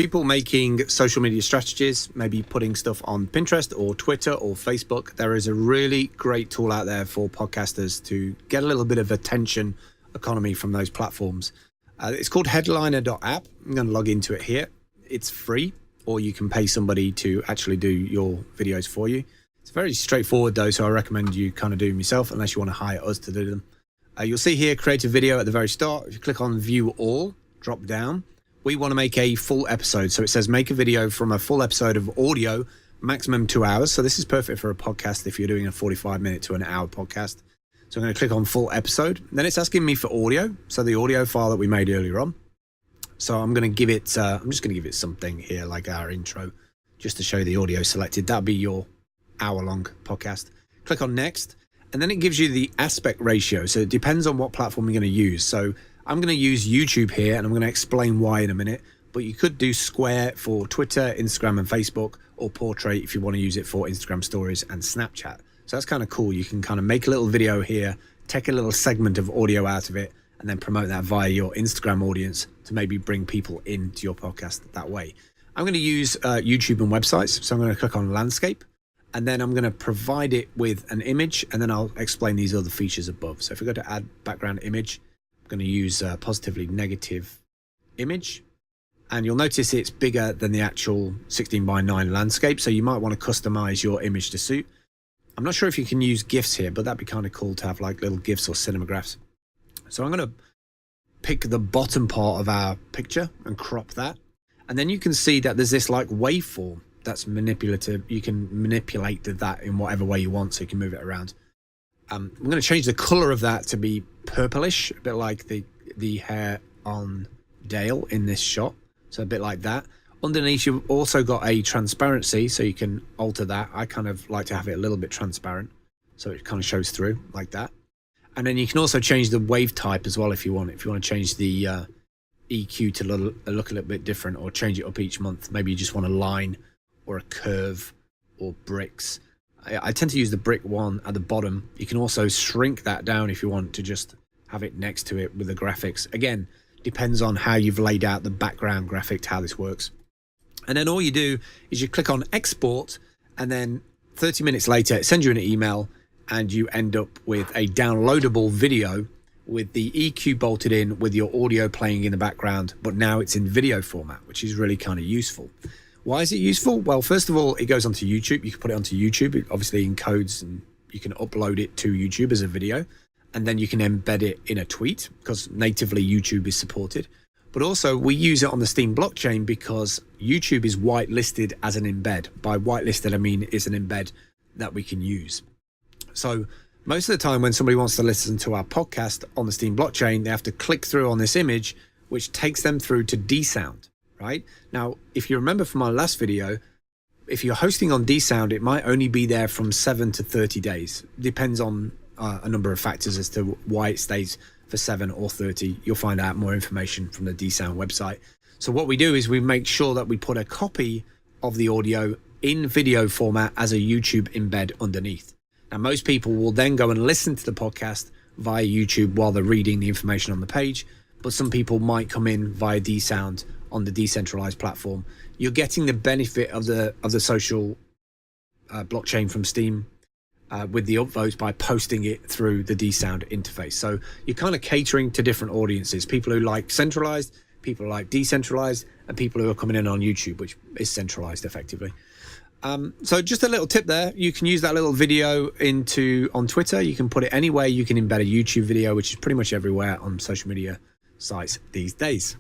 People making social media strategies, maybe putting stuff on Pinterest or Twitter or Facebook, there is a really great tool out there for podcasters to get a little bit of attention economy from those platforms. It's called headliner.app. I'm going to log into it here. It's free, or you can pay somebody to actually do your videos for you. It's very straightforward though, so I recommend you kind of do them yourself unless you want to hire us to do them. You'll see here, create a video at the very start. If you click on view all, drop down, we want to make a full episode. So it says make a video from a full episode of audio, maximum 2 hours. So this is perfect for a podcast if you're doing a 45-minute to an hour podcast. So I'm going to click on full episode. Then it's asking me for audio. So the audio file that we made earlier on. So I'm going to give it, I'm just going to give it something here like our intro, just to show the audio selected. That'll be your hour-long podcast. Click on next. And then it gives you the aspect ratio. So it depends on what platform you're going to use. So I'm going to use YouTube here, and I'm going to explain why in a minute. But you could do Square for Twitter, Instagram, and Facebook, or Portrait if you want to use it for Instagram stories and Snapchat. So that's kind of cool. You can kind of make a little video here, take a little segment of audio out of it, and then promote that via your Instagram audience to maybe bring people into your podcast that way. I'm going to use YouTube and websites. So I'm going to click on landscape, and then I'm going to provide it with an image, and then I'll explain these other features above. So if we go to add background image, I'm going to use a positively negative image, and you'll notice it's bigger than the actual 16:9 landscape. So you might want to customize your image to suit. I'm not sure if you can use GIFs here, but that'd be kind of cool to have like little GIFs or cinemagraphs. So I'm going to pick the bottom part of our picture and crop that. And then you can see that there's this like waveform that's manipulative. You can manipulate that in whatever way you want, so you can move it around. I'm going to change the color of that to be purplish, a bit like the hair on Dale in this shot. So a bit like that. Underneath, you've also got a transparency, so you can alter that. I kind of like to have it a little bit transparent, so it kind of shows through like that. And then you can also change the wave type as well if you want. If you want to change the EQ to look a little bit different, or change it up each month. Maybe you just want a line or a curve or bricks. I tend to use the brick one at the bottom. You can also shrink that down if you want to just have it next to it with the graphics. Again, depends on how you've laid out the background graphic, how this works. And then all you do is you click on export, and then 30 minutes later, it sends you an email, and you end up with a downloadable video with the EQ bolted in with your audio playing in the background, but now it's in video format, which is really kind of useful. Why is it useful? Well, first of all, it goes onto YouTube. You can put it onto YouTube. It obviously encodes, and you can upload it to YouTube as a video, and then you can embed it in a tweet because natively YouTube is supported. But also we use it on the Steam blockchain because YouTube is whitelisted as an embed. By whitelisted, I mean it's an embed that we can use. So most of the time when somebody wants to listen to our podcast on the Steam blockchain, they have to click through on this image, which takes them through to dSound. Right now, if you remember from our last video, if you're hosting on dSound, it might only be there from 7 to 30 days. Depends on a number of factors as to why it stays for 7 or 30. You'll find out more information from the dSound website. So what we do is we make sure that we put a copy of the audio in video format as a YouTube embed underneath. Now, most people will then go and listen to the podcast via YouTube while they're reading the information on the page, but some people might come in via dSound on the decentralized platform. You're getting the benefit of the social blockchain from Steam with the upvotes by posting it through the dSound interface. So you're kind of catering to different audiences, people who like centralized, people who like decentralized, and people who are coming in on YouTube, which is centralized effectively. So just a little tip there. You can use that little video on Twitter. You can put it anywhere. You can embed a YouTube video, which is pretty much everywhere on social media sites these days.